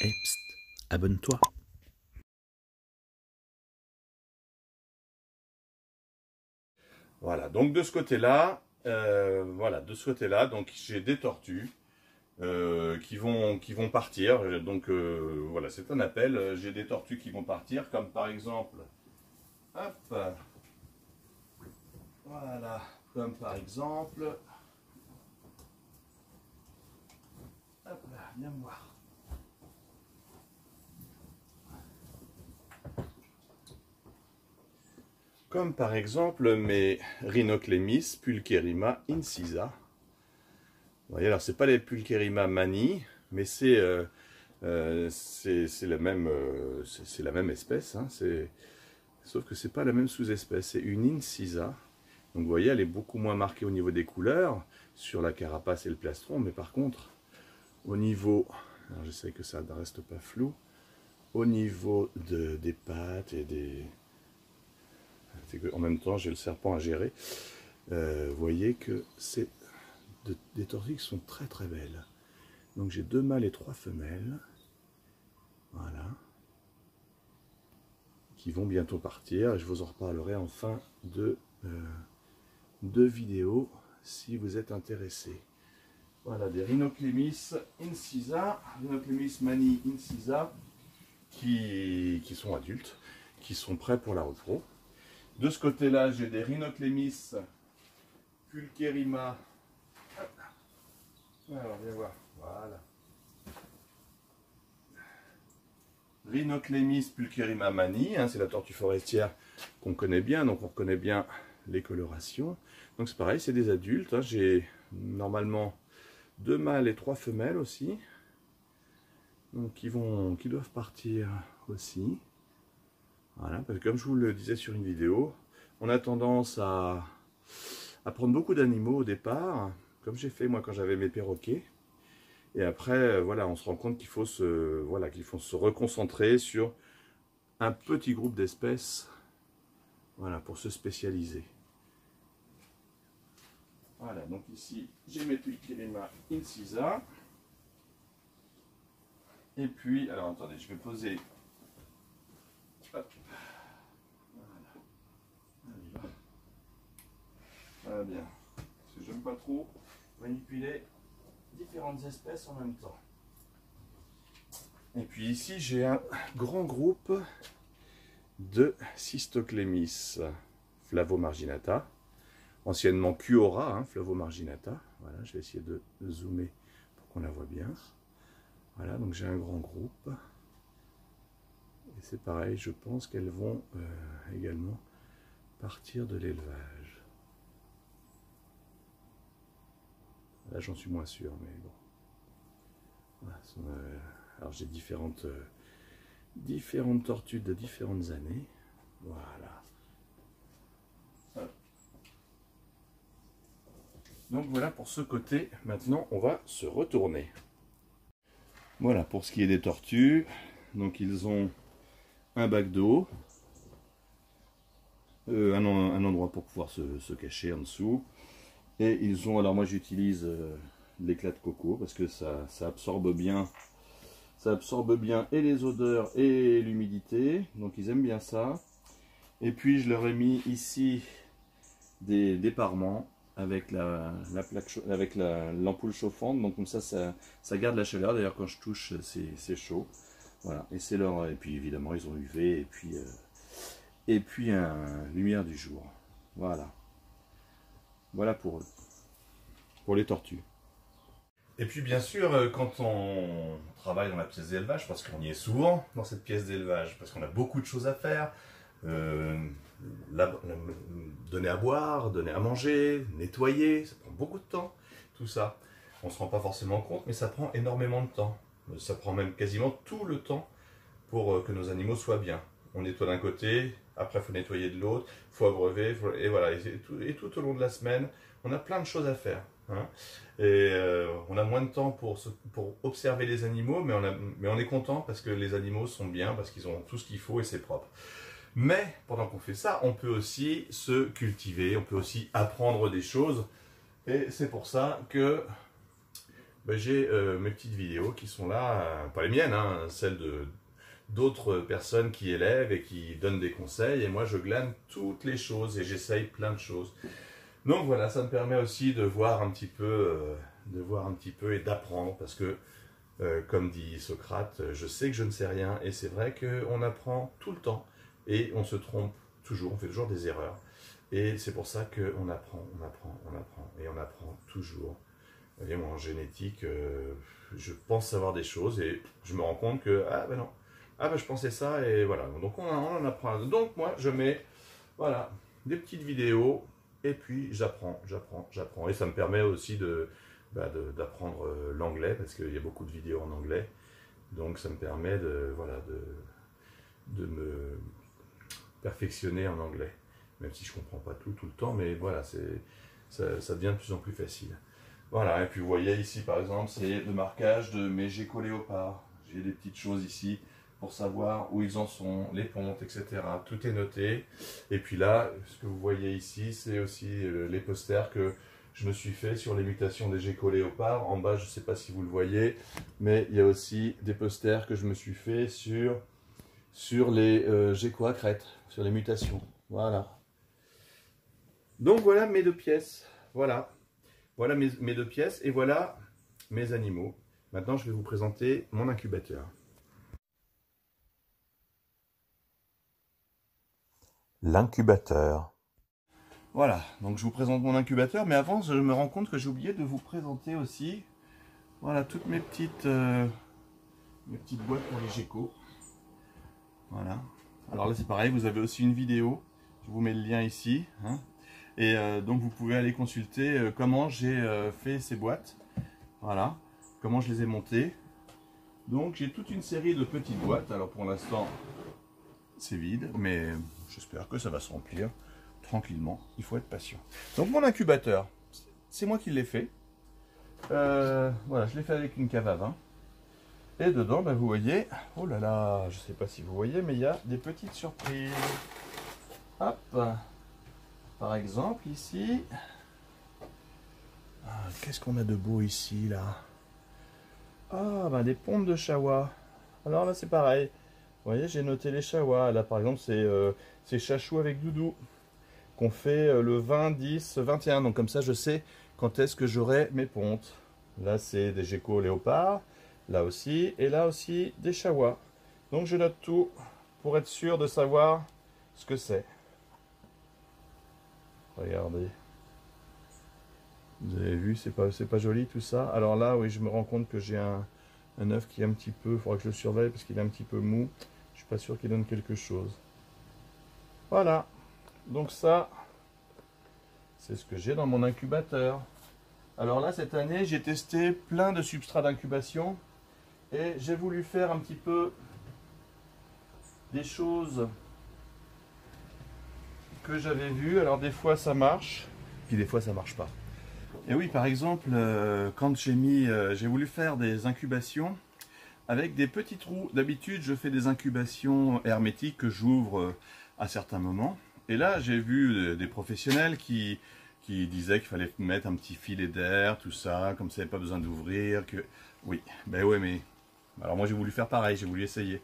Et psst, abonne-toi. Voilà, donc de ce côté-là, donc j'ai des tortues qui vont partir. Donc voilà, c'est un appel. J'ai des tortues qui vont partir, comme par exemple, hop, voilà, comme par exemple, hop là, viens me voir. Comme par exemple mes Rhinoclémis pulcherrima incisa. Vous voyez, alors c'est pas les Pulcherrima mani, mais c'est la même espèce, hein, sauf que c'est pas la même sous-espèce, c'est une incisa. Donc vous voyez, elle est beaucoup moins marquée au niveau des couleurs, sur la carapace et le plastron, mais par contre, au niveau, alors j'essaie que ça ne reste pas flou, au niveau des pattes et des... En même temps, j'ai le serpent à gérer. Vous voyez que c'est des tortues qui sont très très belles. Donc j'ai 2 mâles et 3 femelles. Voilà. Qui vont bientôt partir. Et je vous en reparlerai en fin de vidéo si vous êtes intéressés. Voilà, des Rhinoclémis incisa, Rhinoclémis mani incisa, qui sont adultes, qui sont prêts pour la repro. De ce côté-là, j'ai des Rhinoclémis pulcherrima. Alors, viens voir. Voilà. Rhinoclémis pulcherrima mani, hein, c'est la tortue forestière qu'on connaît bien, donc on reconnaît bien les colorations. Donc c'est pareil, c'est des adultes. Hein, j'ai normalement 2 mâles et 3 femelles aussi. Donc qui doivent partir aussi. Voilà, parce que comme je vous le disais sur une vidéo, on a tendance à prendre beaucoup d'animaux au départ, comme j'ai fait moi quand j'avais mes perroquets. Et après, voilà, on se rend compte qu'il faut se reconcentrer sur un petit groupe d'espèces, voilà, pour se spécialiser. Voilà, donc ici, j'ai mes Pulcherrima incisa. Et puis, alors attendez, je vais poser. Hop. Voilà. Voilà bien. Parce que j'aime pas trop manipuler différentes espèces en même temps. Et puis ici, j'ai un grand groupe de Cystoclémis flavomarginata, anciennement Cuora, hein, flavomarginata. Voilà, je vais essayer de zoomer pour qu'on la voit bien. Voilà, donc j'ai un grand groupe. Et c'est pareil, je pense qu'elles vont également partir de l'élevage. Là, j'en suis moins sûr, mais bon. Voilà, alors j'ai différentes tortues de différentes années. Voilà. Donc voilà pour ce côté. Maintenant, on va se retourner. Voilà pour ce qui est des tortues. Donc ils ont un bac d'eau, un endroit pour pouvoir se cacher en dessous. Et ils ont, alors moi j'utilise l'éclat de coco parce que ça absorbe bien. Ça absorbe bien et les odeurs et l'humidité. Donc ils aiment bien ça. Et puis je leur ai mis ici des parements avec l'ampoule chauffante. Donc comme ça garde la chaleur. D'ailleurs quand je touche c'est chaud. Voilà. Et c'est leur. Et puis évidemment ils ont UV et puis lumière du jour. Voilà. Voilà pour eux. Pour les tortues. Et puis bien sûr, quand on travaille dans la pièce d'élevage, parce qu'on y est souvent dans cette pièce d'élevage, parce qu'on a beaucoup de choses à faire, donner à boire, donner à manger, nettoyer, ça prend beaucoup de temps, tout ça. On ne se rend pas forcément compte, mais ça prend énormément de temps. Ça prend même quasiment tout le temps pour que nos animaux soient bien. On nettoie d'un côté, après il faut nettoyer de l'autre, il faut abreuver, et voilà. Et tout au long de la semaine, on a plein de choses à faire. Hein. Et on a moins de temps pour observer les animaux, mais on est content parce que les animaux sont bien, parce qu'ils ont tout ce qu'il faut et c'est propre. Mais pendant qu'on fait ça, on peut aussi se cultiver, on peut aussi apprendre des choses. Et c'est pour ça que j'ai mes petites vidéos qui sont là, pas les miennes, hein, celles d'autres personnes qui élèvent et qui donnent des conseils. Et moi, je glane toutes les choses et j'essaye plein de choses. Donc voilà, ça me permet aussi de voir un petit peu, et d'apprendre, parce que, comme dit Socrate, je sais que je ne sais rien, et c'est vrai qu'on apprend tout le temps, et on se trompe toujours, on fait toujours des erreurs, et c'est pour ça qu'on apprend, et on apprend toujours. Vous voyez, moi en génétique, je pense savoir des choses, et je me rends compte que, ah ben non, ah ben je pensais ça, et voilà, donc on en apprend. Donc moi, je mets, voilà, des petites vidéos, et puis j'apprends. Et ça me permet aussi d'apprendre l'anglais, parce qu'il y a beaucoup de vidéos en anglais. Donc ça me permet de me perfectionner en anglais. Même si je ne comprends pas tout le temps, mais voilà, ça devient de plus en plus facile. Voilà, et puis vous voyez ici par exemple, c'est le marquage de mes geckos léopards. J'ai des petites choses ici pour savoir où ils en sont, les pontes, etc. Tout est noté. Et puis là, ce que vous voyez ici, c'est aussi les posters que je me suis fait sur les mutations des geckos léopards. En bas, je ne sais pas si vous le voyez, mais il y a aussi des posters que je me suis fait sur les geckos à crête, sur les mutations. Voilà. Donc voilà mes 2 pièces. Voilà. Voilà mes 2 pièces et voilà mes animaux. Maintenant, je vais vous présenter mon incubateur. L'incubateur. Voilà, donc je vous présente mon incubateur, mais avant, je me rends compte que j'ai oublié de vous présenter aussi, voilà, toutes mes petites boîtes pour les geckos. Voilà. Alors là, c'est pareil, vous avez aussi une vidéo, je vous mets le lien ici, hein. Et donc vous pouvez aller consulter comment j'ai fait ces boîtes, voilà, comment je les ai montées. Donc j'ai toute une série de petites boîtes, alors pour l'instant, c'est vide, mais j'espère que ça va se remplir tranquillement. Il faut être patient. Donc mon incubateur, c'est moi qui l'ai fait. Voilà, je l'ai fait avec une cave à vin. Et dedans, ben, vous voyez, oh là là, je ne sais pas si vous voyez, mais il y a des petites surprises. Hop, par exemple ici. Ah, qu'est-ce qu'on a de beau ici là? Ah, ben des pompes de chawa. Alors là, c'est pareil. Vous voyez, j'ai noté les chawas. Là, par exemple, c'est Chachou avec Doudou qu'on fait le 20, 10, 21. Donc comme ça, je sais quand est-ce que j'aurai mes pontes. Là, c'est des geckos léopards. Là aussi. Et là aussi, des chawas. Donc je note tout pour être sûr de savoir ce que c'est. Regardez. Vous avez vu, c'est pas joli tout ça. Alors là, oui, je me rends compte que j'ai un œuf qui est un petit peu... Il faudra que je le surveille parce qu'il est un petit peu mou. Je suis pas sûr qu'il donne quelque chose. Voilà. Donc ça, c'est ce que j'ai dans mon incubateur. Alors là, cette année, j'ai testé plein de substrats d'incubation. Et j'ai voulu faire un petit peu des choses que j'avais vues. Alors des fois, ça marche. Puis des fois, ça marche pas. Et oui, par exemple, quand j'ai voulu faire des incubations avec des petits trous. D'habitude, je fais des incubations hermétiques que j'ouvre à certains moments. Et là, j'ai vu des professionnels qui disaient qu'il fallait mettre un petit filet d'air, tout ça, comme ça, il n'y avait pas besoin d'ouvrir. Oui, ben ouais, mais... Alors moi, j'ai voulu faire pareil, j'ai voulu essayer.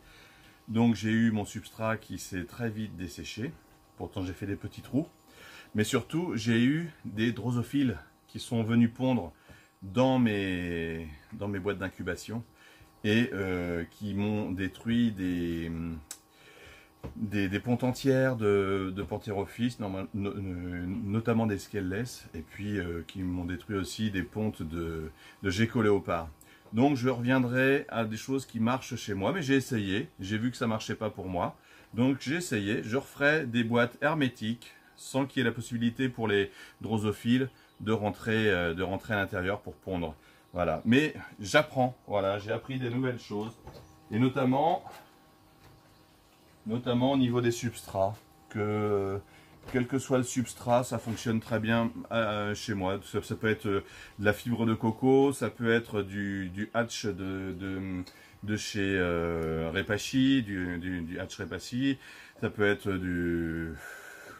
Donc, j'ai eu mon substrat qui s'est très vite desséché. Pourtant, j'ai fait des petits trous. Mais surtout, j'ai eu des drosophiles qui sont venus pondre dans mes boîtes d'incubation et qui m'ont détruit des pontes entières de Pantherophis, notamment des Scaleless, et puis qui m'ont détruit aussi des pontes de gecko léopard. Donc je reviendrai à des choses qui marchent chez moi, mais j'ai essayé, j'ai vu que ça ne marchait pas pour moi, donc j'ai essayé, je referai des boîtes hermétiques, sans qu'il y ait la possibilité pour les drosophiles de rentrer à l'intérieur pour pondre. Voilà, mais j'apprends, voilà, j'ai appris des nouvelles choses, et notamment au niveau des substrats, que quel que soit le substrat, ça fonctionne très bien chez moi. Ça peut être de la fibre de coco, ça peut être du hatch de chez Repashy, du hatch Repashy, ça peut être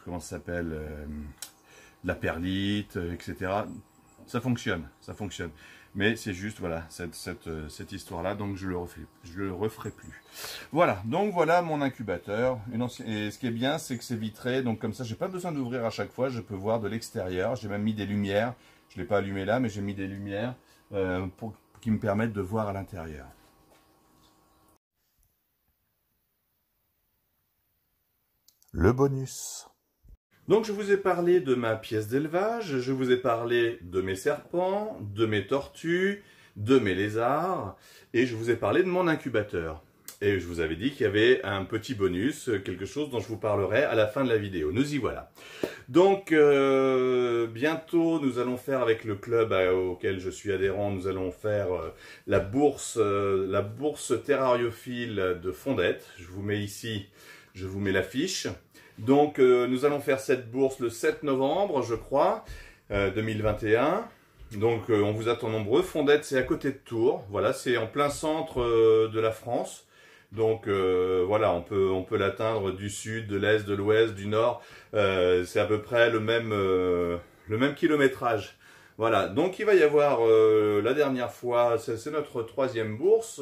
comment ça s'appelle, de la perlite, etc. Ça fonctionne, ça fonctionne. Mais c'est juste, voilà, cette histoire-là, donc je le referai plus. Voilà, donc voilà mon incubateur. Et ce qui est bien, c'est que c'est vitré, donc comme ça, j'ai pas besoin d'ouvrir à chaque fois, je peux voir de l'extérieur. J'ai même mis des lumières, je l'ai pas allumé là, mais j'ai mis des lumières qui me permettent de voir à l'intérieur. Le bonus. Donc je vous ai parlé de ma pièce d'élevage, je vous ai parlé de mes serpents, de mes tortues, de mes lézards, et je vous ai parlé de mon incubateur. Et je vous avais dit qu'il y avait un petit bonus, quelque chose dont je vous parlerai à la fin de la vidéo. Nous y voilà. Donc bientôt nous allons faire avec le club auquel je suis adhérent, nous allons faire la bourse terrariophile de Fondette. Je vous mets ici, je vous mets l'affiche. Donc nous allons faire cette bourse le 7 novembre, je crois, 2021. Donc on vous attend nombreux. Fondette, c'est à côté de Tours. Voilà, c'est en plein centre de la France. Donc voilà, on peut l'atteindre du sud, de l'est, de l'ouest, du nord. C'est à peu près le même kilométrage. Voilà, donc il va y avoir la dernière fois, c'est notre 3e bourse.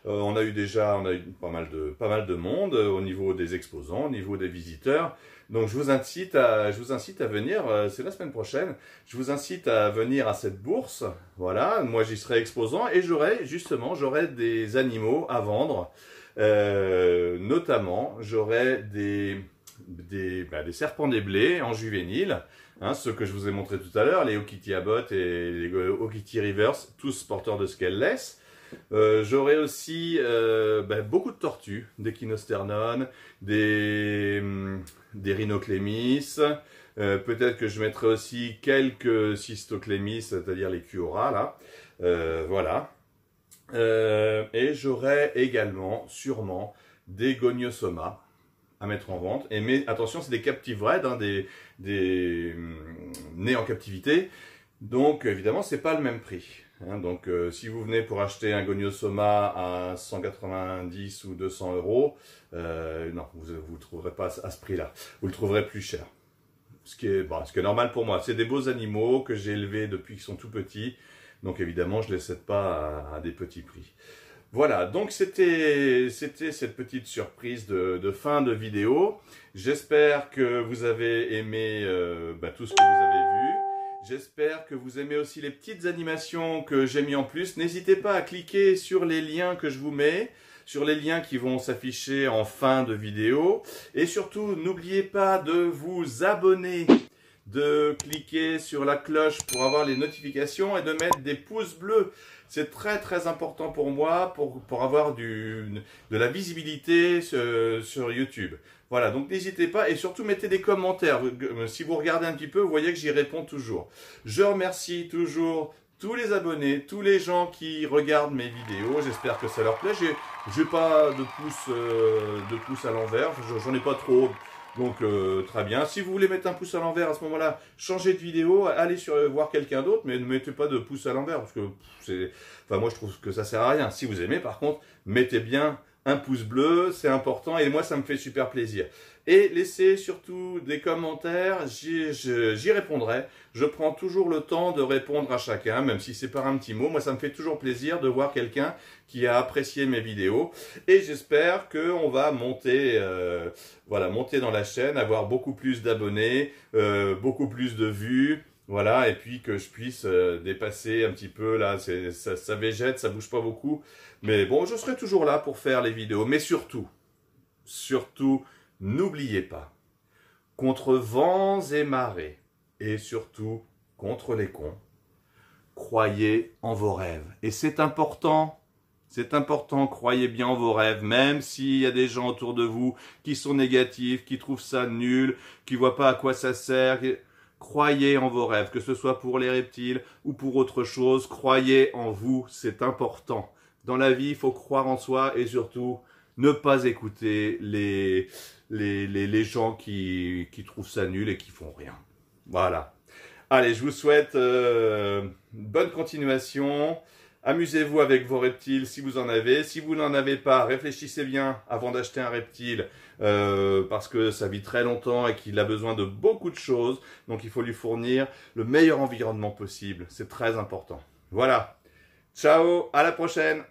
On a eu pas mal de monde au niveau des exposants, au niveau des visiteurs. Donc je vous incite à venir, c'est la semaine prochaine. Je vous incite à venir à cette bourse. Voilà, moi j'y serai exposant et j'aurai des animaux à vendre. Notamment, j'aurai des serpents des blés en juvénile. Hein, ceux que je vous ai montré tout à l'heure, les Okiti Abbott et les Okiti Rivers, tous porteurs de scaleless. J'aurai aussi beaucoup de tortues, des Kinosternon, des Rhinoclémis. Peut-être que je mettrai aussi quelques Cystoclémis, c'est-à-dire les Kuora, là. Voilà. Et j'aurai également, sûrement, des Goniosoma à mettre en vente. Mais attention, c'est des captives raids, hein, des nés en captivité. Donc évidemment, c'est pas le même prix. Hein. Donc si vous venez pour acheter un Goniosoma à 190 ou 200 euros, non, vous ne le trouverez pas à ce prix-là. Vous le trouverez plus cher. Ce qui est normal pour moi. C'est des beaux animaux que j'ai élevés depuis qu'ils sont tout petits. Donc évidemment, je ne les cède pas à des petits prix. Voilà, donc c'était cette petite surprise de fin de vidéo. J'espère que vous avez aimé tout ce que vous avez vu. J'espère que vous aimez aussi les petites animations que j'ai mis en plus. N'hésitez pas à cliquer sur les liens que je vous mets, sur les liens qui vont s'afficher en fin de vidéo. Et surtout, n'oubliez pas de vous abonner, de cliquer sur la cloche pour avoir les notifications et de mettre des pouces bleus. C'est très très important pour moi pour avoir de la visibilité sur YouTube. Voilà, donc n'hésitez pas et surtout mettez des commentaires. Si vous regardez un petit peu, vous voyez que j'y réponds toujours. Je remercie toujours tous les abonnés, tous les gens qui regardent mes vidéos. J'espère que ça leur plaît. J'ai pas de pouce à l'envers, j'en ai pas trop. Donc très bien. Si vous voulez mettre un pouce à l'envers à ce moment-là, changez de vidéo, allez voir quelqu'un d'autre, mais ne mettez pas de pouce à l'envers parce que moi je trouve que ça sert à rien. Si vous aimez, par contre, mettez bien un pouce bleu, c'est important et moi ça me fait super plaisir. Et laissez surtout des commentaires, j'y répondrai. Je prends toujours le temps de répondre à chacun, même si c'est par un petit mot. Moi ça me fait toujours plaisir de voir quelqu'un qui a apprécié mes vidéos. Et j'espère qu'on va monter dans la chaîne, avoir beaucoup plus d'abonnés, beaucoup plus de vues. Voilà, et puis que je puisse dépasser un petit peu, là, ça végète, ça bouge pas beaucoup. Mais bon, je serai toujours là pour faire les vidéos. Mais surtout, n'oubliez pas, contre vents et marées, et surtout contre les cons, croyez en vos rêves. Et c'est important, croyez bien en vos rêves, même s'il y a des gens autour de vous qui sont négatifs, qui trouvent ça nul, qui voient pas à quoi ça sert. Croyez en vos rêves, que ce soit pour les reptiles ou pour autre chose, croyez en vous, c'est important. Dans la vie, il faut croire en soi et surtout, ne pas écouter les gens qui trouvent ça nul et qui font rien. Voilà. Allez, je vous souhaite bonne continuation. Amusez-vous avec vos reptiles si vous en avez. Si vous n'en avez pas, réfléchissez bien avant d'acheter un reptile parce que ça vit très longtemps et qu'il a besoin de beaucoup de choses. Donc il faut lui fournir le meilleur environnement possible. C'est très important. Voilà. Ciao, à la prochaine.